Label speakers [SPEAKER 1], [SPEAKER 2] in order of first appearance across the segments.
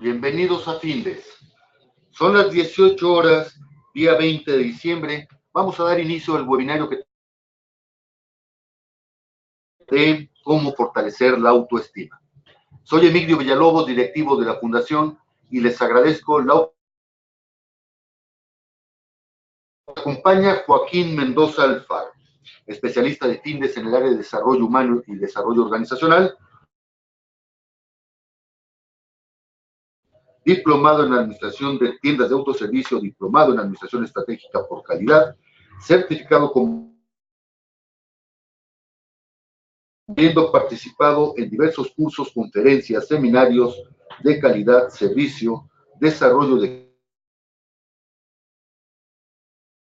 [SPEAKER 1] Bienvenidos a Findes. Son las 18 horas, día 20 de diciembre. Vamos a dar inicio al webinario de cómo fortalecer la autoestima. Soy Emilio Villalobos, directivo de la Fundación, y les agradezco la acompaña Joaquín Mendoza Alfaro, especialista de Findes en el área de desarrollo humano y desarrollo organizacional, diplomado en Administración de Tiendas de Autoservicio, diplomado en Administración Estratégica por Calidad, certificado como habiendo participado en diversos cursos, conferencias, seminarios de calidad, servicio, desarrollo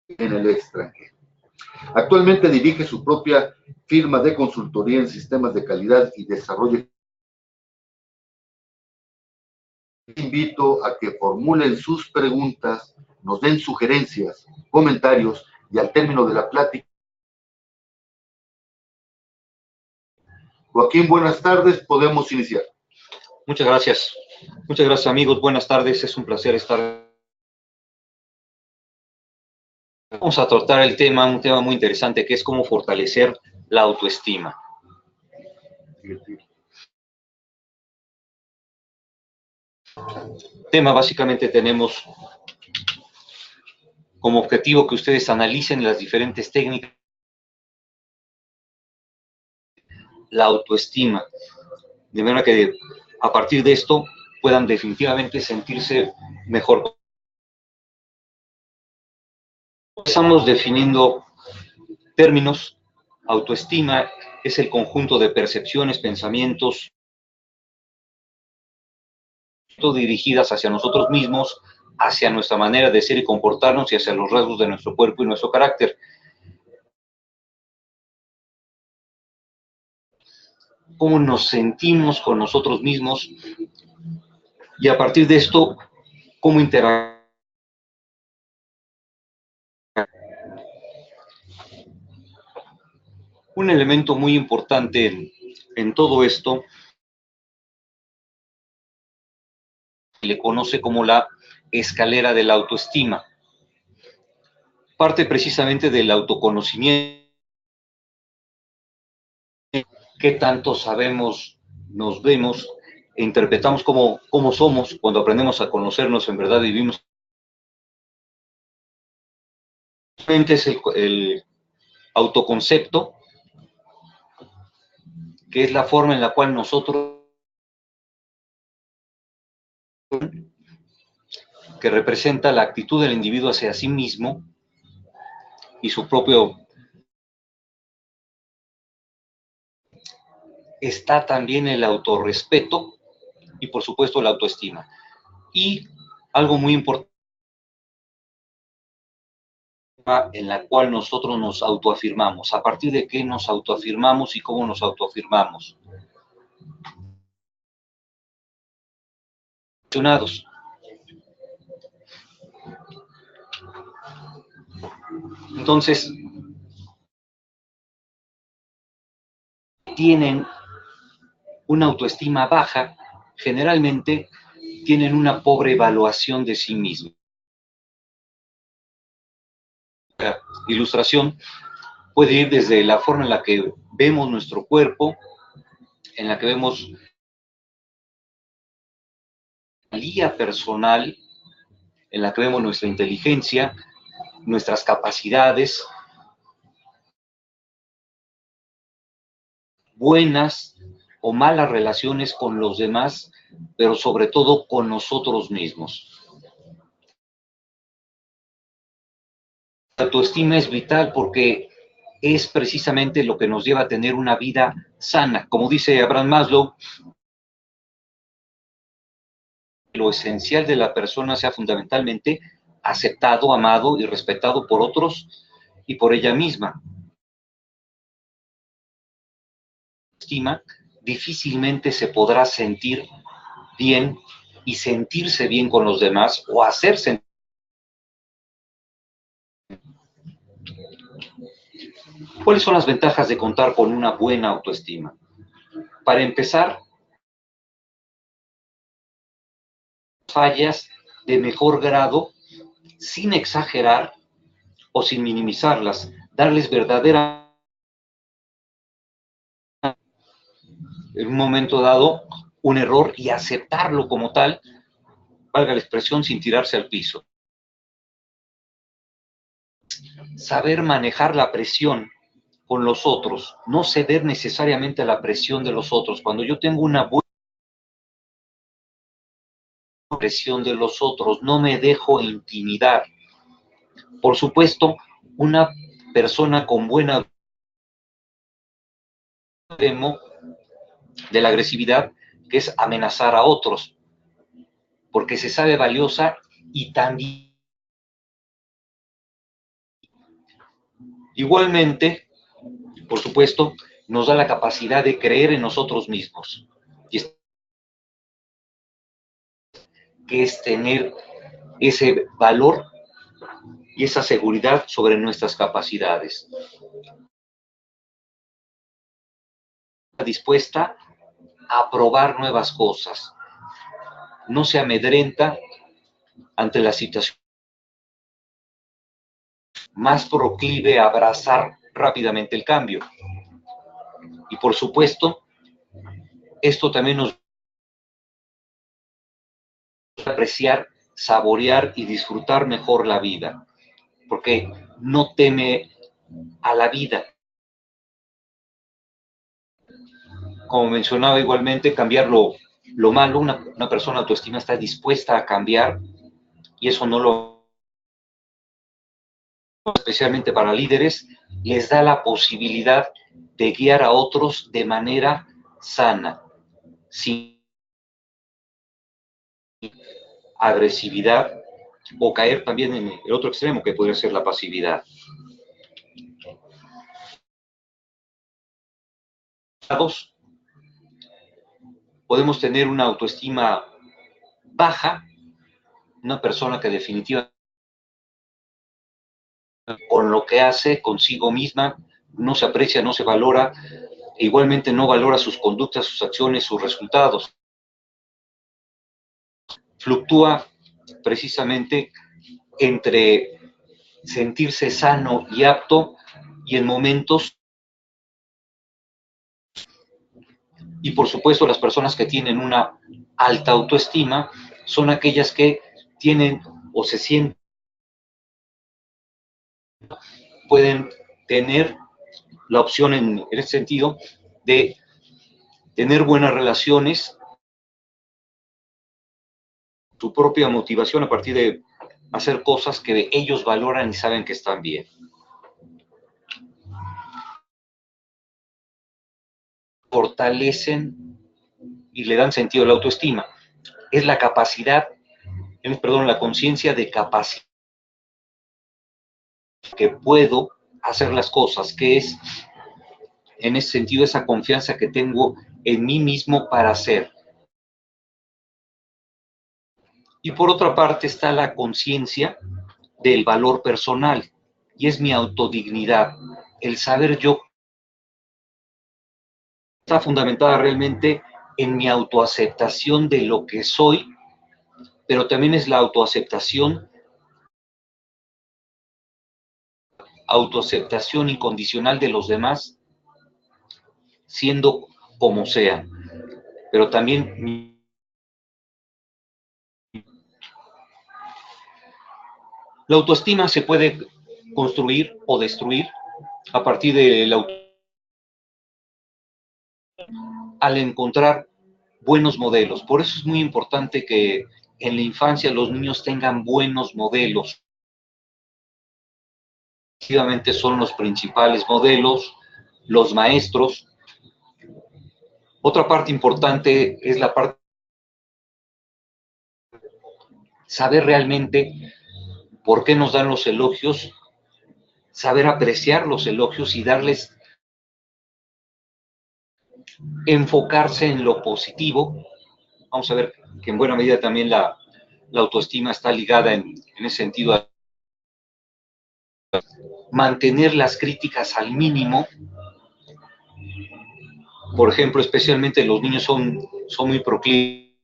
[SPEAKER 1] en el extranjero. Actualmente dirige su propia firma de consultoría en sistemas de calidad y desarrollo. Invito a que formulen sus preguntas, nos den sugerencias, comentarios y al término de la plática. Joaquín, buenas tardes, podemos iniciar.
[SPEAKER 2] Muchas gracias. Muchas gracias, amigos. Buenas tardes. Es un placer estar. Vamos a tratar un tema muy interesante, que es cómo fortalecer la autoestima. Tema, básicamente tenemos como objetivo que ustedes analicen las diferentes técnicas. La autoestima. De manera que a partir de esto puedan definitivamente sentirse mejor. Estamos definiendo términos. Autoestima es el conjunto de percepciones, pensamientos dirigidas hacia nosotros mismos, hacia nuestra manera de ser y comportarnos y hacia los rasgos de nuestro cuerpo y nuestro carácter. Cómo nos sentimos con nosotros mismos y a partir de esto, cómo interactuar. Un elemento muy importante en todo esto se le conoce como la escalera de la autoestima. Parte precisamente del autoconocimiento. ¿Qué tanto sabemos, nos vemos e interpretamos cómo somos cuando aprendemos a conocernos, en verdad vivimos? Es el autoconcepto, que es la forma en la cual nosotros, que representa la actitud del individuo hacia sí mismo y su propio. Está también el autorrespeto y por supuesto la autoestima. Y algo muy importante en la cual nosotros nos autoafirmamos. ¿A partir de qué nos autoafirmamos y cómo nos autoafirmamos? Entonces, tienen una autoestima baja, generalmente tienen una pobre evaluación de sí mismos. La ilustración puede ir desde la forma en la que vemos nuestro cuerpo, en la que vemos la valía personal, en la que vemos nuestra inteligencia, nuestras capacidades, buenas o malas relaciones con los demás, pero sobre todo con nosotros mismos. La autoestima es vital porque es precisamente lo que nos lleva a tener una vida sana. Como dice Abraham Maslow, lo esencial de la persona sea fundamentalmente aceptado, amado y respetado por otros y por ella misma. Estima difícilmente se podrá sentir bien y sentirse bien con los demás o hacerse. ¿Cuáles son las ventajas de contar con una buena autoestima? Para empezar, fallas de mejor grado, sin exagerar o sin minimizarlas, darles verdadera, en un momento dado, un error y aceptarlo como tal, valga la expresión, sin tirarse al piso. Saber manejar la presión con los otros, no ceder necesariamente a la presión de los otros. Cuando yo tengo una buena presión de los otros, no me dejo intimidar. Por supuesto, una persona con buena demo de la agresividad, que es amenazar a otros, porque se sabe valiosa y también igualmente, por supuesto, nos da la capacidad de creer en nosotros mismos, y que es tener ese valor y esa seguridad sobre nuestras capacidades. Dispuesta a probar nuevas cosas. No se amedrenta ante la situación, más proclive a abrazar rápidamente el cambio. Y por supuesto, esto también nos va a apreciar, saborear y disfrutar mejor la vida, porque no teme a la vida. Como mencionaba igualmente, cambiar lo malo, una persona autoestima está dispuesta a cambiar, y eso no lo, especialmente para líderes, les da la posibilidad de guiar a otros de manera sana, sin agresividad o caer también en el otro extremo que podría ser la pasividad. Podemos tener una autoestima baja, una persona que definitivamente con lo que hace consigo misma no se aprecia, no se valora, e igualmente no valora sus conductas, sus acciones, sus resultados. Fluctúa precisamente entre sentirse sano y apto y en momentos, y por supuesto las personas que tienen una alta autoestima son aquellas que tienen o se sienten, pueden tener la opción en ese sentido de tener buenas relaciones, su propia motivación a partir de hacer cosas que ellos valoran y saben que están bien. Fortalecen y le dan sentido a la autoestima. Es la capacidad, la conciencia de capacidad que puedo hacer las cosas, que es en ese sentido esa confianza que tengo en mí mismo para hacer. Y por otra parte está la conciencia del valor personal, y es mi autodignidad, el saber yo está fundamentada realmente en mi autoaceptación de lo que soy, pero también es la autoaceptación incondicional de los demás, siendo como sean, pero también la autoestima se puede construir o destruir a partir del al encontrar buenos modelos. Por eso es muy importante que en la infancia los niños tengan buenos modelos. Efectivamente son los principales modelos, los maestros. Otra parte importante es la parte saber realmente por qué nos dan los elogios, saber apreciar los elogios y darles, enfocarse en lo positivo. Vamos a ver que en buena medida también la autoestima está ligada en ese sentido a mantener las críticas al mínimo, Por ejemplo, especialmente los niños son muy proclives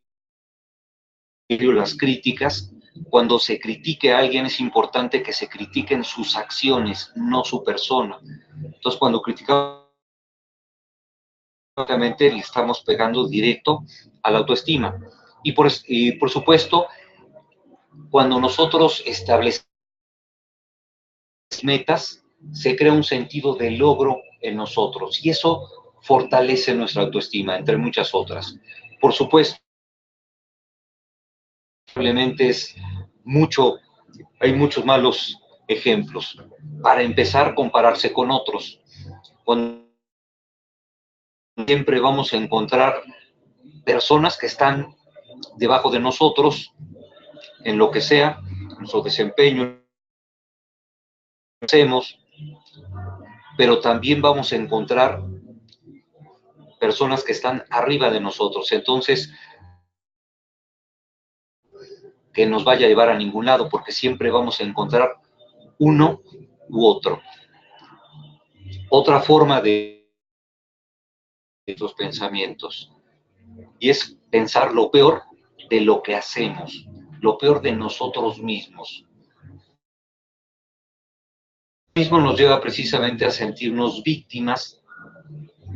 [SPEAKER 2] a las críticas. Cuando se critique a alguien es importante que se critiquen sus acciones, no su persona. Entonces, cuando criticamos, obviamente le estamos pegando directo a la autoestima. Y por supuesto, cuando nosotros establecemos metas, se crea un sentido de logro en nosotros y eso fortalece nuestra autoestima, entre muchas otras. Por supuesto, probablemente hay muchos malos ejemplos. Para empezar, compararse con otros. Cuando siempre vamos a encontrar personas que están debajo de nosotros en lo que sea, nuestro desempeño, hacemos, pero también vamos a encontrar personas que están arriba de nosotros. Entonces, que nos vaya a llevar a ningún lado, porque siempre vamos a encontrar uno u otro. Otra forma de estos pensamientos, y es pensar lo peor de lo que hacemos, lo peor de nosotros mismos. Mismo nos lleva precisamente a sentirnos víctimas,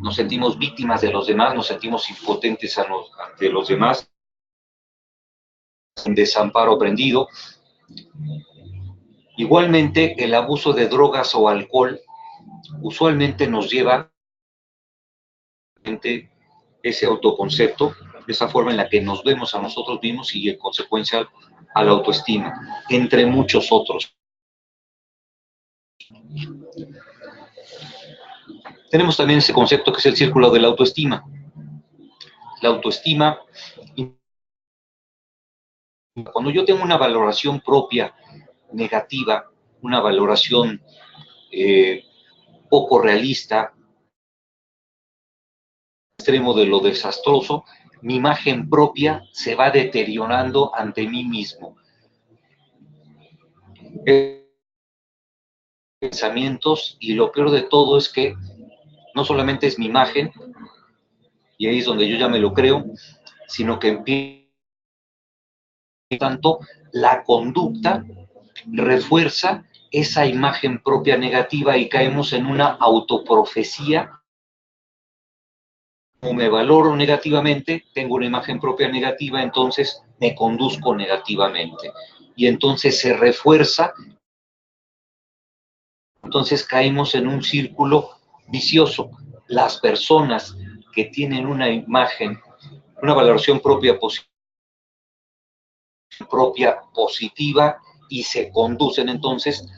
[SPEAKER 2] nos sentimos víctimas de los demás, nos sentimos impotentes ante los demás, en desamparo prendido. Igualmente, el abuso de drogas o alcohol usualmente nos lleva a ese autoconcepto, esa forma en la que nos vemos a nosotros mismos y en consecuencia a la autoestima, entre muchos otros. Tenemos también ese concepto que es el círculo de la autoestima. La autoestima, cuando yo tengo una valoración propia negativa, una valoración poco realista, extremo de lo desastroso, mi imagen propia se va deteriorando ante mí mismo. Pensamientos, y lo peor de todo es que no solamente es mi imagen, y ahí es donde yo ya me lo creo, sino que empieza tanto la conducta refuerza esa imagen propia negativa y caemos en una autoprofecía. Como me valoro negativamente, tengo una imagen propia negativa, entonces me conduzco negativamente. Y entonces se refuerza, entonces caemos en un círculo vicioso. Las personas que tienen una imagen, una valoración propia positiva y se conducen entonces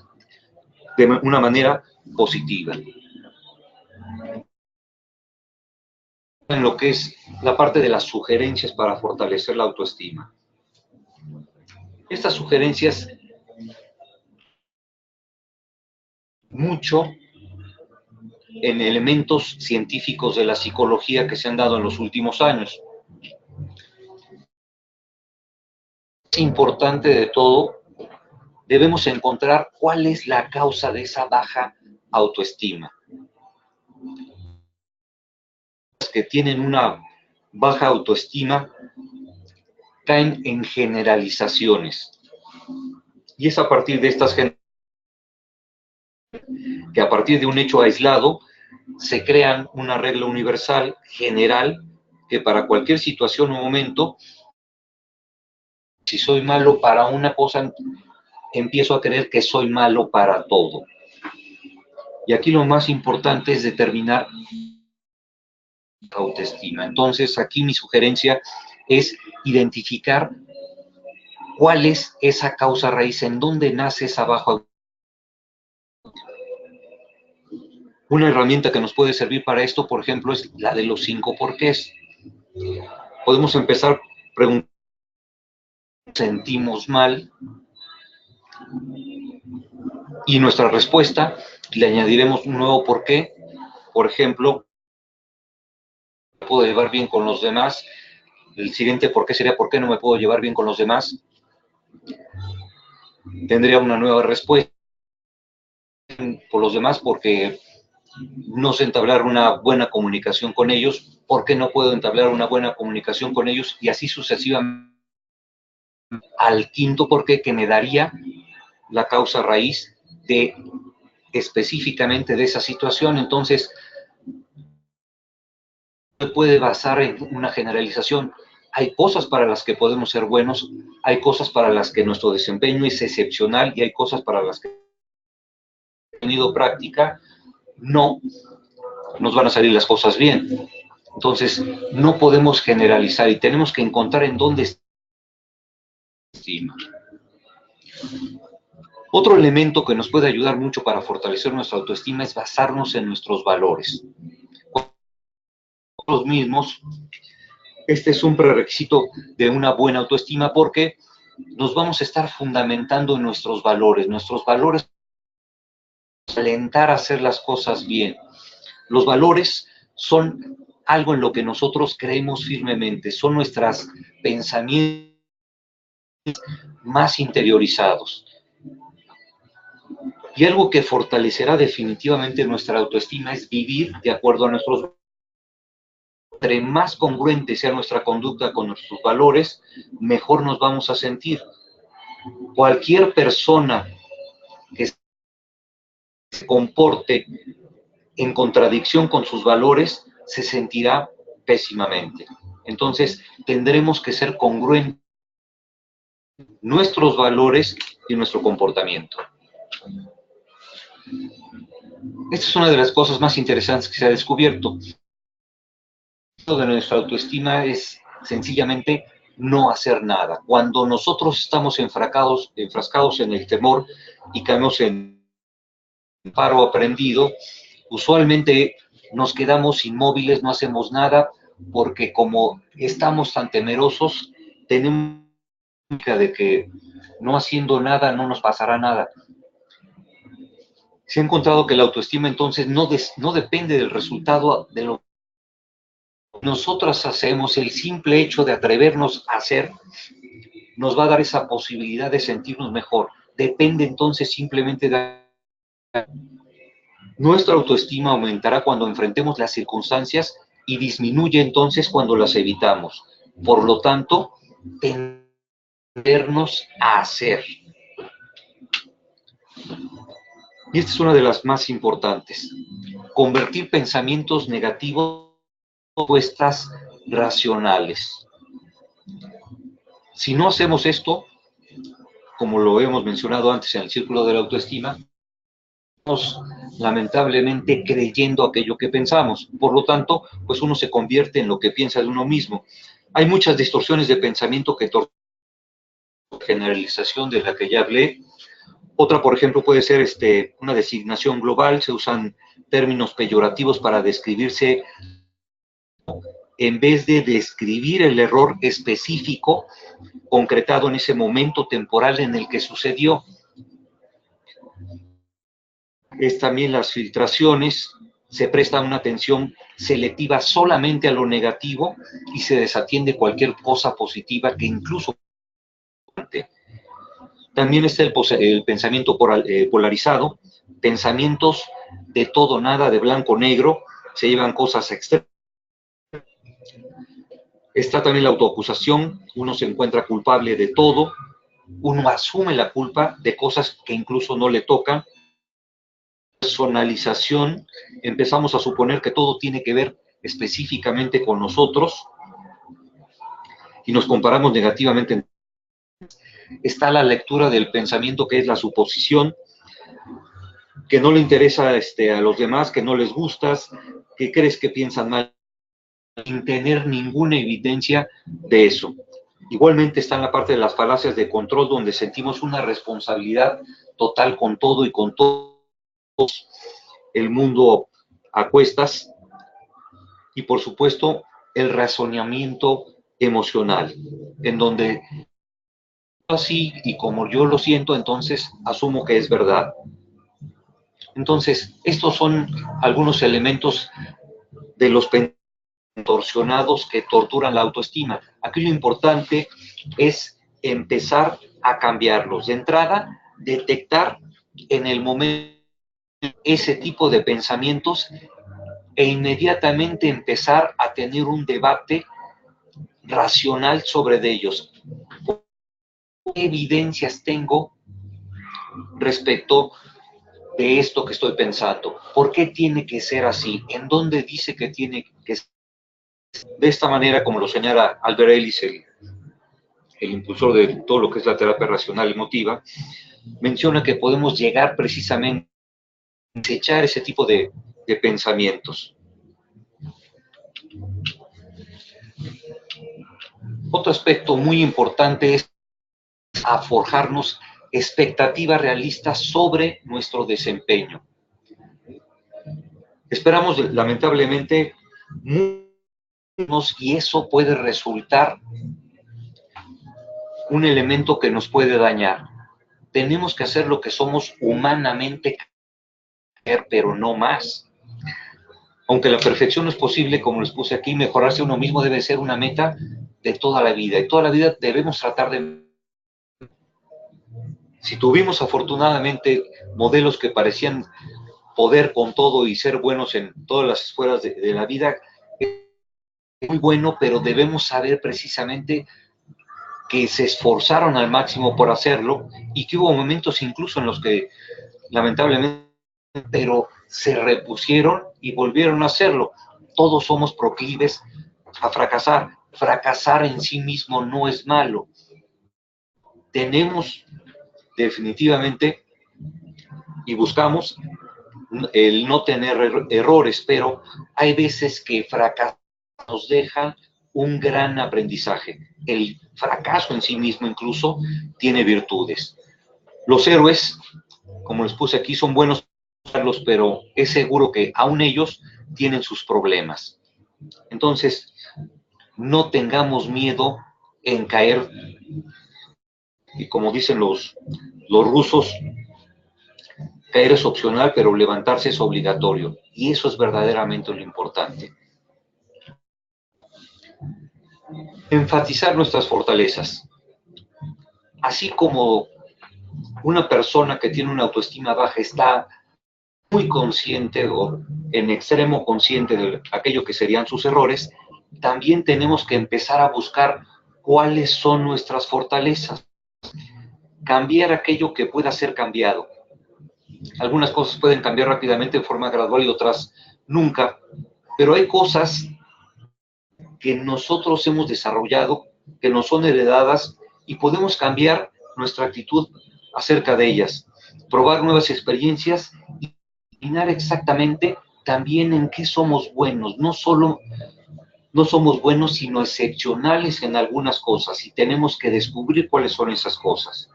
[SPEAKER 2] de una manera positiva. En lo que es la parte de las sugerencias para fortalecer la autoestima. Estas sugerencias mucho en elementos científicos de la psicología que se han dado en los últimos años. Es importante de todo, debemos encontrar cuál es la causa de esa baja autoestima. Los que tienen una baja autoestima caen en generalizaciones. Y es a partir de estas que a partir de un hecho aislado se crean una regla universal, general, que para cualquier situación o momento, si soy malo para una cosa, empiezo a creer que soy malo para todo. Y aquí lo más importante es determinar la autoestima. Entonces, aquí mi sugerencia es identificar cuál es esa causa raíz, en dónde nace esa baja autoestima. Una herramienta que nos puede servir para esto, por ejemplo, es la de los 5 porqués. Podemos empezar preguntando, ¿sentimos mal? Y nuestra respuesta, le añadiremos un nuevo porqué. Por ejemplo, ¿me puedo llevar bien con los demás? El siguiente porqué sería, ¿por qué no me puedo llevar bien con los demás? Tendría una nueva respuesta por los demás porque no sé entablar una buena comunicación con ellos, ¿por qué no puedo entablar una buena comunicación con ellos? Y así sucesivamente al quinto porqué, que me daría la causa raíz de específicamente de esa situación. Entonces, se puede basar en una generalización. Hay cosas para las que podemos ser buenos, hay cosas para las que nuestro desempeño es excepcional y hay cosas para las que tenido práctica no nos van a salir las cosas bien. Entonces, no podemos generalizar y tenemos que encontrar en dónde está la estima. Otro elemento que nos puede ayudar mucho para fortalecer nuestra autoestima es basarnos en nuestros valores. Nosotros mismos, este es un prerequisito de una buena autoestima porque nos vamos a estar fundamentando en nuestros valores. Nuestros valores alentar a hacer las cosas bien. Los valores son algo en lo que nosotros creemos firmemente, son nuestros pensamientos más interiorizados. Y algo que fortalecerá definitivamente nuestra autoestima es vivir de acuerdo a nuestros valores. Entre más congruente sea nuestra conducta con nuestros valores, mejor nos vamos a sentir. Cualquier persona que se comporte en contradicción con sus valores se sentirá pésimamente. Entonces, tendremos que ser congruentes nuestros valores y nuestro comportamiento. Esta es una de las cosas más interesantes que se ha descubierto. De nuestra autoestima es sencillamente no hacer nada. Cuando nosotros estamos enfrascados en el temor y caemos en paro aprendido, usualmente nos quedamos inmóviles, no hacemos nada, porque como estamos tan temerosos, tenemos de que no haciendo nada no nos pasará nada. Se ha encontrado que la autoestima entonces no depende del resultado de lo que nosotros hacemos. El simple hecho de atrevernos a hacer nos va a dar esa posibilidad de sentirnos mejor. Depende entonces simplemente de nuestra autoestima. Aumentará cuando enfrentemos las circunstancias y disminuye entonces cuando las evitamos. Por lo tanto, tendernos a hacer. Y esta es una de las más importantes. Convertir pensamientos negativos en respuestas racionales. Si no hacemos esto, como lo hemos mencionado antes en el círculo de la autoestima, estamos lamentablemente creyendo aquello que pensamos. Por lo tanto, pues uno se convierte en lo que piensa de uno mismo. Hay muchas distorsiones de pensamiento que generalización de la que ya hablé. Otra, por ejemplo, puede ser una designación global. Se usan términos peyorativos para describirse en vez de describir el error específico concretado en ese momento temporal en el que sucedió. Es también las filtraciones, se presta una atención selectiva solamente a lo negativo y se desatiende cualquier cosa positiva que incluso... También está el pensamiento polarizado, pensamientos de todo nada, de blanco negro, se llevan cosas extremas. Está también la autoacusación, uno se encuentra culpable de todo, uno asume la culpa de cosas que incluso no le tocan. Personalización, empezamos a suponer que todo tiene que ver específicamente con nosotros y nos comparamos negativamente. Está la lectura del pensamiento, que es la suposición, que no le interesa a los demás, que no les gustas, que crees que piensan mal, sin tener ninguna evidencia de eso. Igualmente está en la parte de las falacias de control, donde sentimos una responsabilidad total con todo y con todo el mundo a cuestas. Y por supuesto, el razonamiento emocional, en donde así y como yo lo siento, entonces asumo que es verdad. Entonces, estos son algunos elementos de los torsionados que torturan la autoestima. Aquí lo importante es empezar a cambiarlos. De entrada, detectar en el momento ese tipo de pensamientos e inmediatamente empezar a tener un debate racional sobre ellos. ¿Qué evidencias tengo respecto de esto que estoy pensando? ¿Por qué tiene que ser así? ¿En dónde dice que tiene que ser? De esta manera, como lo señala Albert Ellis, el impulsor de todo lo que es la terapia racional emotiva, menciona que podemos llegar precisamente a desechar ese tipo de pensamientos. Otro aspecto muy importante es a forjarnos expectativas realistas sobre nuestro desempeño. Esperamos, lamentablemente, y eso puede resultar un elemento que nos puede dañar. Tenemos que hacer lo que somos humanamente, pero no más. Aunque la perfección no es posible, como les puse aquí, mejorarse uno mismo debe ser una meta de toda la vida. Y toda la vida debemos tratar de... Si tuvimos afortunadamente modelos que parecían poder con todo y ser buenos en todas las esferas de la vida, es muy bueno, pero debemos saber precisamente que se esforzaron al máximo por hacerlo y que hubo momentos incluso en los que lamentablemente, pero se repusieron y volvieron a hacerlo. Todos somos proclives a fracasar. Fracasar en sí mismo no es malo. Tenemos definitivamente y buscamos el no tener errores, pero hay veces que fracasar nos deja un gran aprendizaje. El fracaso en sí mismo incluso tiene virtudes. Los héroes, como les puse aquí, son buenos, pero es seguro que aún ellos tienen sus problemas. Entonces, no tengamos miedo en caer, y como dicen los rusos, caer es opcional, pero levantarse es obligatorio. Y eso es verdaderamente lo importante. Enfatizar nuestras fortalezas. Así como una persona que tiene una autoestima baja está muy consciente o en extremo consciente de aquello que serían sus errores, también tenemos que empezar a buscar cuáles son nuestras fortalezas. Cambiar aquello que pueda ser cambiado. Algunas cosas pueden cambiar rápidamente de forma gradual y otras nunca, pero hay cosas que nosotros hemos desarrollado, que nos son heredadas y podemos cambiar nuestra actitud acerca de ellas, probar nuevas experiencias y determinar exactamente también en qué somos buenos. No somos buenos, sino excepcionales en algunas cosas y tenemos que descubrir cuáles son esas cosas.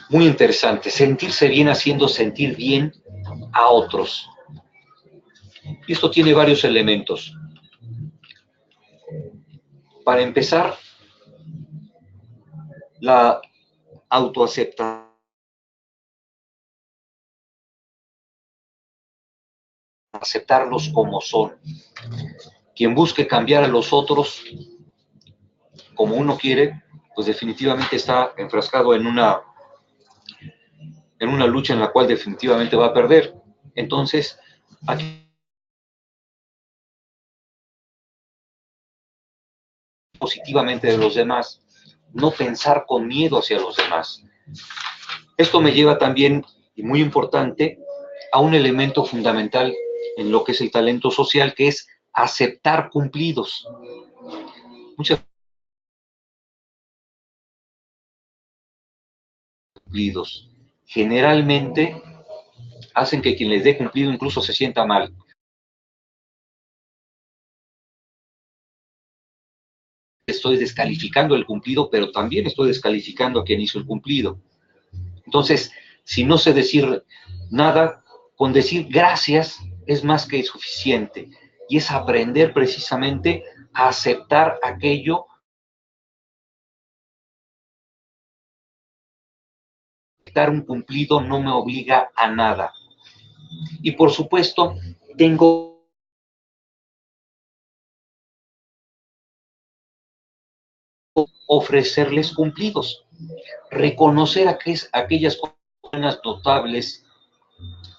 [SPEAKER 2] Muy interesante, sentirse bien haciendo sentir bien a otros. Y esto tiene varios elementos. Para empezar, la autoaceptación. Aceptarlos como son. Quien busque cambiar a los otros como uno quiere, pues definitivamente está enfrascado en una lucha en la cual definitivamente va a perder. Entonces, aquí positivamente de los demás, no pensar con miedo hacia los demás. Esto me lleva también, y muy importante, a un elemento fundamental en lo que es el talento social, que es aceptar cumplidos. Muchas cumplidos generalmente hacen que quien les dé cumplido incluso se sienta mal. Estoy descalificando el cumplido, pero también estoy descalificando a quien hizo el cumplido. Entonces, si no sé decir nada, con decir gracias es más que suficiente. Y es aprender precisamente a aceptar aquello. Aceptar un cumplido no me obliga a nada. Y por supuesto, tengo que ofrecerles cumplidos. reconocer aquellas cosas notables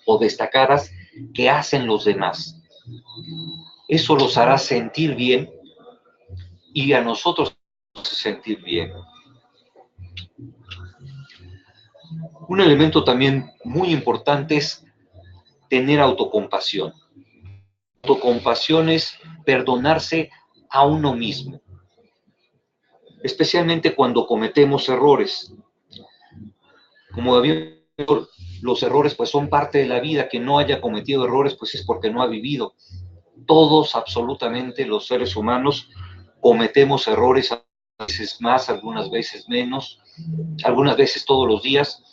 [SPEAKER 2] o destacadas que hacen los demás. Eso los hará sentir bien y a nosotros sentir bien. Un elemento también muy importante es tener autocompasión. Autocompasión es perdonarse a uno mismo, especialmente cuando cometemos errores. Como había dicho, los errores pues son parte de la vida. Quien no haya cometido errores pues es porque no ha vivido. Todos, absolutamente, los seres humanos cometemos errores, a veces más, algunas veces menos, algunas veces todos los días,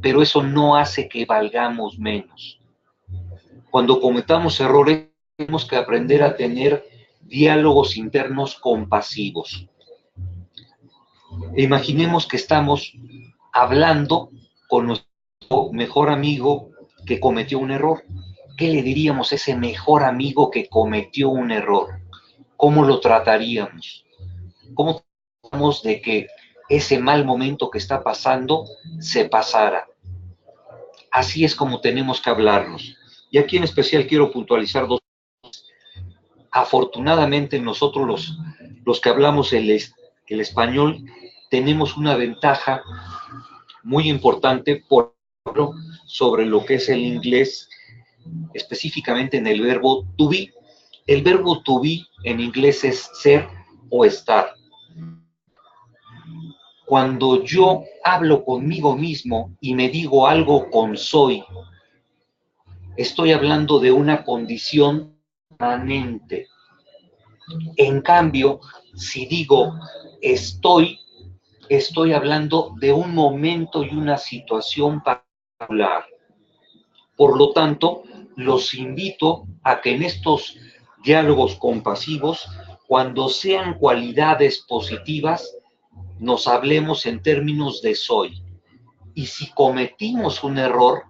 [SPEAKER 2] pero eso no hace que valgamos menos. Cuando cometamos errores, tenemos que aprender a tener diálogos internos compasivos. Imaginemos que estamos hablando con nuestro mejor amigo que cometió un error. ¿Qué le diríamos a ese mejor amigo que cometió un error? ¿Cómo lo trataríamos? ¿Cómo tratamos de que ese mal momento que está pasando se pasara? Así es como tenemos que hablarnos. Y aquí en especial quiero puntualizar dos. Afortunadamente nosotros los que hablamos el español tenemos una ventaja muy importante, por ejemplo, sobre lo que es el inglés, específicamente en el verbo to be. El verbo to be en inglés es ser o estar. Cuando yo hablo conmigo mismo y me digo algo con soy, estoy hablando de una condición permanente. En cambio, si digo estoy hablando de un momento y una situación particular. Por lo tanto, los invito a que en estos diálogos compasivos, cuando sean cualidades positivas, nos hablemos en términos de soy. Y si cometimos un error,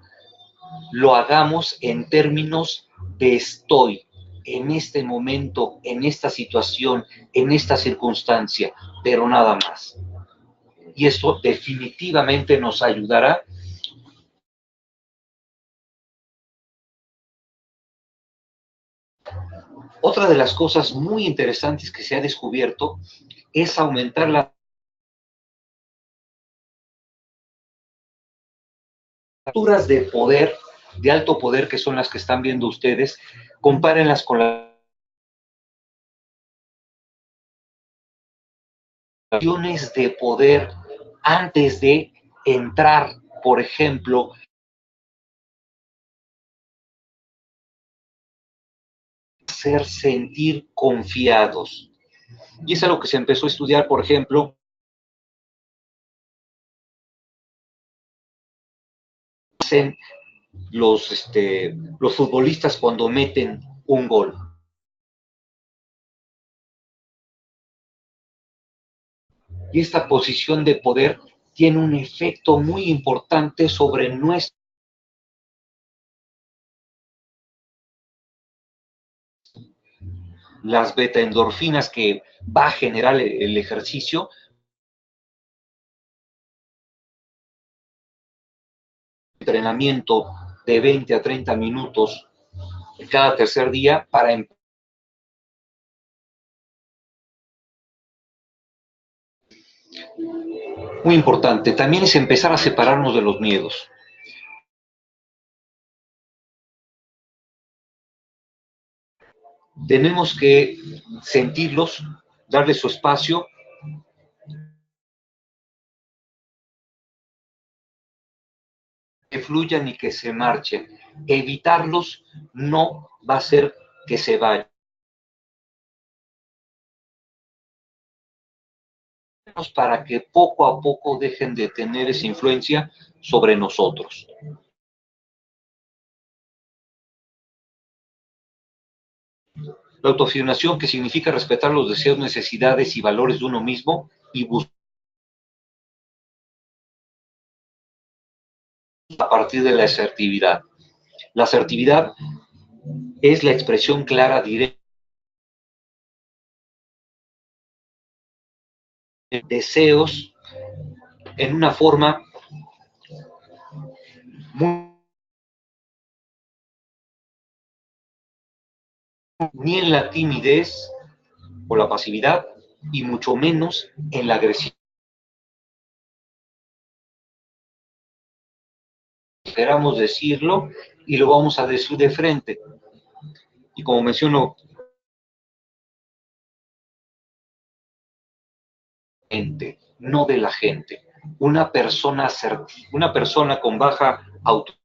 [SPEAKER 2] lo hagamos en términos de estoy, en este momento, en esta situación, en esta circunstancia, pero nada más. Y esto definitivamente nos ayudará. Otra de las cosas muy interesantes que se ha descubierto es aumentar las estructuras de poder, de alto poder, que son las que están viendo ustedes. Compárenlas con las acciones de poder antes de entrar, por ejemplo, hacer sentir confiados. Y es algo que se empezó a estudiar, por ejemplo, en los futbolistas cuando meten un gol. Y esta posición de poder tiene un efecto muy importante sobre nuestro. Las betaendorfinas que va a generar el ejercicio entrenamiento de 20 a 30 minutos cada tercer día para muy importante. También es empezar a separarnos de los miedos. Tenemos que sentirlos, darle su espacio. Que fluyan y que se marchen. Evitarlos no va a hacer que se vayan. Para que poco a poco dejen de tener esa influencia sobre nosotros. La autoafirmación, que significa respetar los deseos, necesidades y valores de uno mismo y buscar a partir de la asertividad. La asertividad es la expresión clara, directa de deseos en una forma ni en la timidez o la pasividad, y mucho menos en la agresión. Esperamos decirlo y lo vamos a decir de frente. Y como menciono, gente, no de la gente. Una persona con baja autoestima,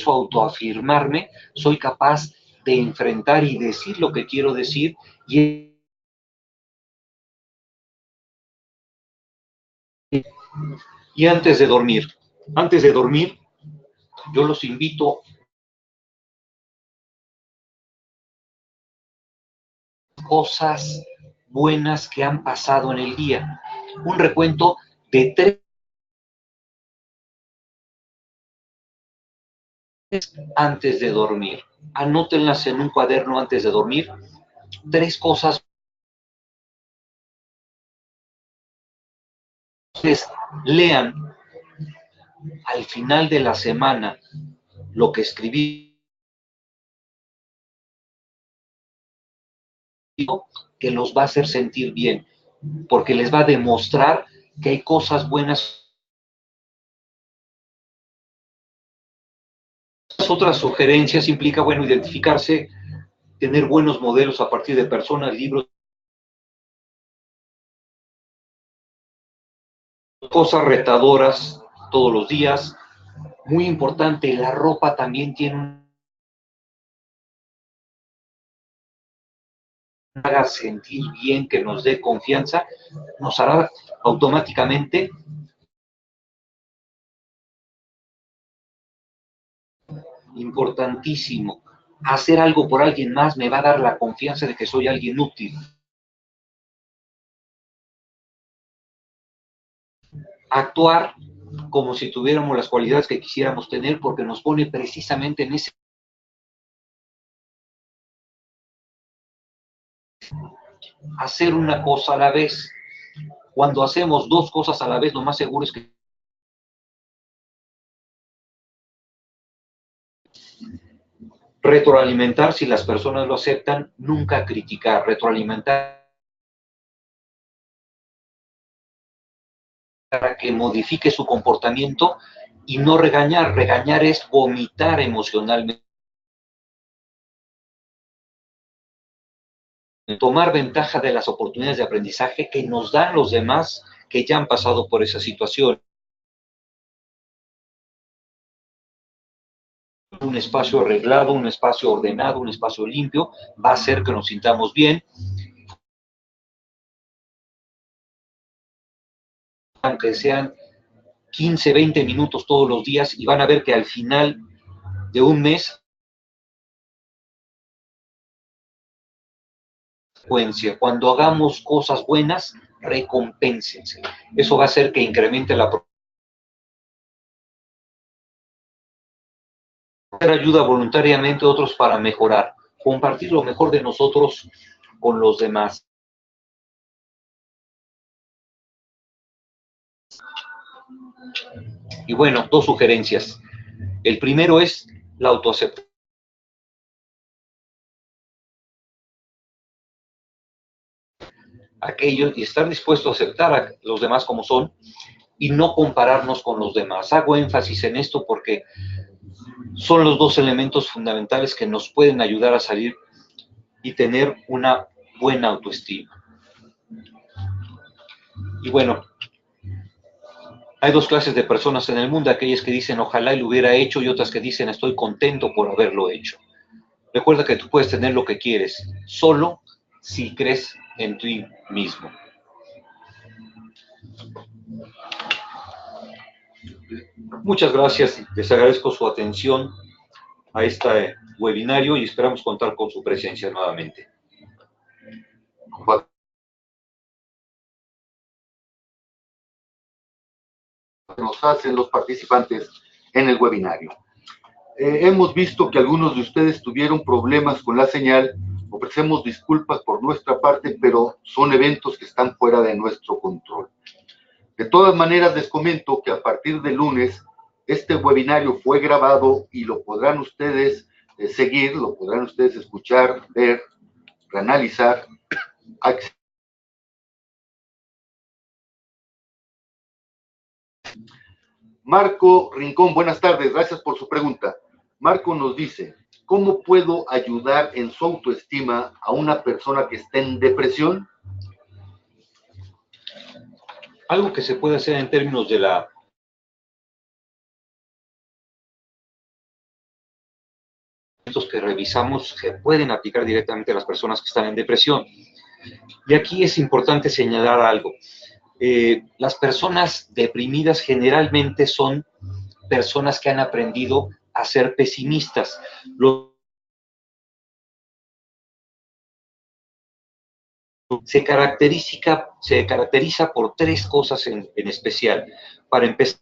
[SPEAKER 2] autoafirmarme, soy capaz de enfrentar y decir lo que quiero decir y antes de dormir, yo los invito a cosas buenas que han pasado en el día. Un recuento de 3 antes de dormir. Anótenlas en un cuaderno antes de dormir. 3 cosas. Lean al final de la semana lo que escribí, que los va a hacer sentir bien, porque les va a demostrar que hay cosas buenas. Otras sugerencias implica, bueno, identificarse, tener buenos modelos a partir de personas, libros, cosas retadoras todos los días. Muy importante, la ropa también tiene un... haga sentir bien, que nos dé confianza, nos hará automáticamente importantísimo. Hacer algo por alguien más me va a dar la confianza de que soy alguien útil. Actuar como si tuviéramos las cualidades que quisiéramos tener, porque nos pone precisamente en ese... Hacer una cosa a la vez. Cuando hacemos 2 cosas a la vez, lo más seguro es que retroalimentar, si las personas lo aceptan, nunca criticar, retroalimentar para que modifique su comportamiento y no regañar. Regañar es vomitar emocionalmente. Tomar ventaja de las oportunidades de aprendizaje que nos dan los demás que ya han pasado por esa situación. Un espacio arreglado, un espacio ordenado, un espacio limpio, va a hacer que nos sintamos bien. Aunque sean 15, 20 minutos todos los días, y van a ver que al final de un mes, cuando hagamos cosas buenas, recompénsense. Eso va a hacer que incremente la ayuda voluntariamente a otros para mejorar, compartir lo mejor de nosotros con los demás. Y bueno, 2 sugerencias. El primero es la autoaceptación. Aquello y estar dispuesto a aceptar a los demás como son y no compararnos con los demás. Hago énfasis en esto porque son los 2 elementos fundamentales que nos pueden ayudar a salir y tener una buena autoestima. Y bueno, hay 2 clases de personas en el mundo, aquellas que dicen ojalá y lo hubiera hecho y otras que dicen estoy contento por haberlo hecho. Recuerda que tú puedes tener lo que quieres, solo si crees en ti mismo. Muchas gracias, les agradezco su atención a este webinario y esperamos contar con su presencia nuevamente.
[SPEAKER 1] Nos hacen los participantes en el webinario. Hemos visto que algunos de ustedes tuvieron problemas con la señal Ofrecemos disculpas por nuestra parte, pero son eventos que están fuera de nuestro control. De todas maneras, les comento que a partir de lunes, este webinario fue grabado y lo podrán ustedes seguir, lo podrán ustedes escuchar, ver, reanalizar. Marco Rincón, buenas tardes, gracias por su pregunta. Marco nos dice, ¿cómo puedo ayudar en su autoestima a una persona que está en depresión?
[SPEAKER 2] Algo que se puede hacer en términos de que revisamos se pueden aplicar directamente a las personas que están en depresión. Y aquí es importante señalar algo. Las personas deprimidas generalmente son personas que han aprendido a ser pesimistas. Se caracteriza por tres cosas en especial. Para empezar,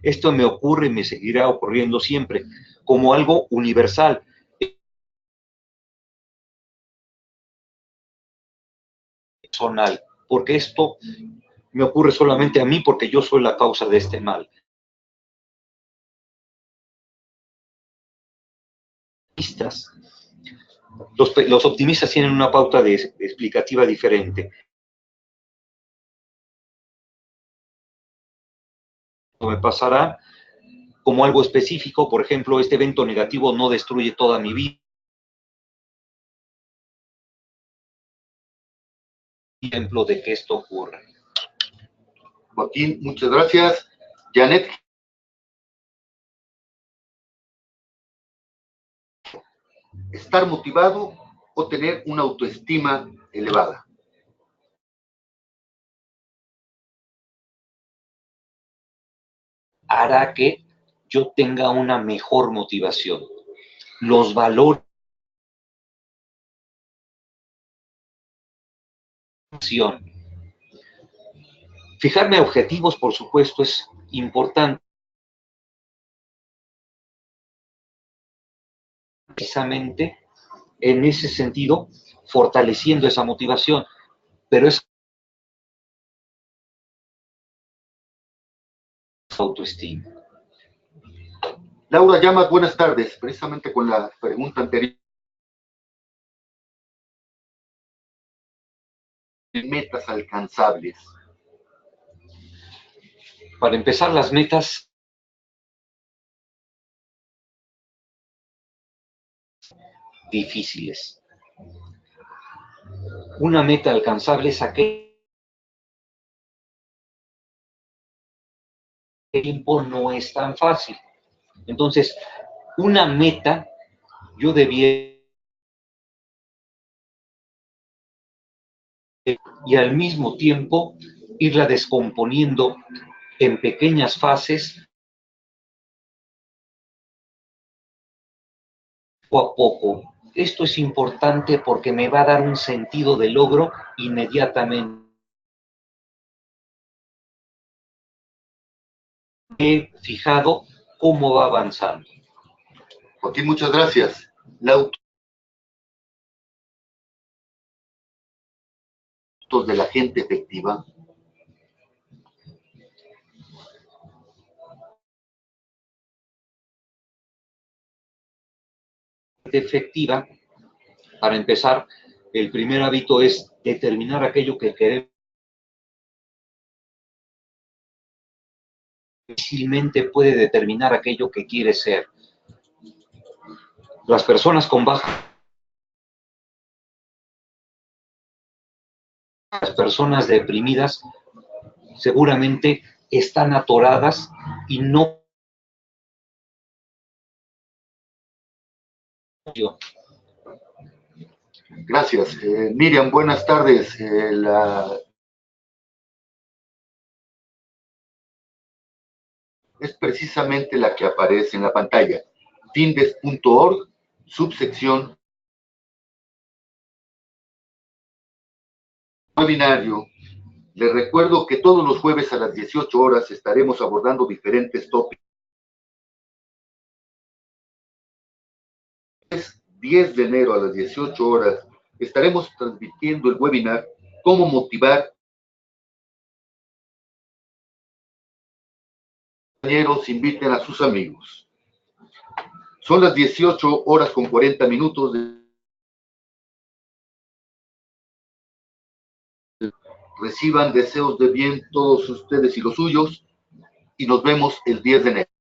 [SPEAKER 2] esto me ocurre y me seguirá ocurriendo siempre, como algo universal. Personal, porque esto me ocurre solamente a mí porque yo soy la causa de este mal. Los optimistas tienen una pauta explicativa diferente. Me pasará como algo específico, por ejemplo, este evento negativo no destruye toda mi vida. Ejemplo de que esto ocurre.
[SPEAKER 1] Joaquín, muchas gracias. Janet. Estar motivado o tener una autoestima elevada.
[SPEAKER 2] Hará que yo tenga una mejor motivación. Los valores. Fijarme objetivos, por supuesto, es importante. Precisamente en ese sentido, fortaleciendo esa motivación. Pero es autoestima.
[SPEAKER 1] Laura Llamas, buenas tardes. Precisamente con la pregunta anterior. Metas alcanzables.
[SPEAKER 2] Para empezar, las metas difíciles. Una meta alcanzable es aquel tiempo no es tan fácil. Entonces, una meta yo debía y al mismo tiempo irla descomponiendo en pequeñas fases poco a poco. Esto es importante porque me va a dar un sentido de logro inmediatamente. He fijado cómo va avanzando.
[SPEAKER 1] Joaquín, muchas gracias. De la gente efectiva.
[SPEAKER 2] Efectiva, para empezar, el primer hábito es determinar aquello que queremos. Difícilmente puede determinar aquello que quiere ser. Las personas con baja, las personas deprimidas, seguramente están atoradas y no.
[SPEAKER 1] Gracias. Miriam, buenas tardes. Es precisamente la que aparece en la pantalla. Findes.org, subsección webinario. Les recuerdo que todos los jueves a las 18 horas estaremos abordando diferentes tópicos 10 de enero a las 18 horas, estaremos transmitiendo el webinar Cómo motivar. Compañeros, inviten a sus amigos. Son las 18 horas con 40 minutos. Reciban deseos de bien todos ustedes y los suyos, y nos vemos el 10 de enero.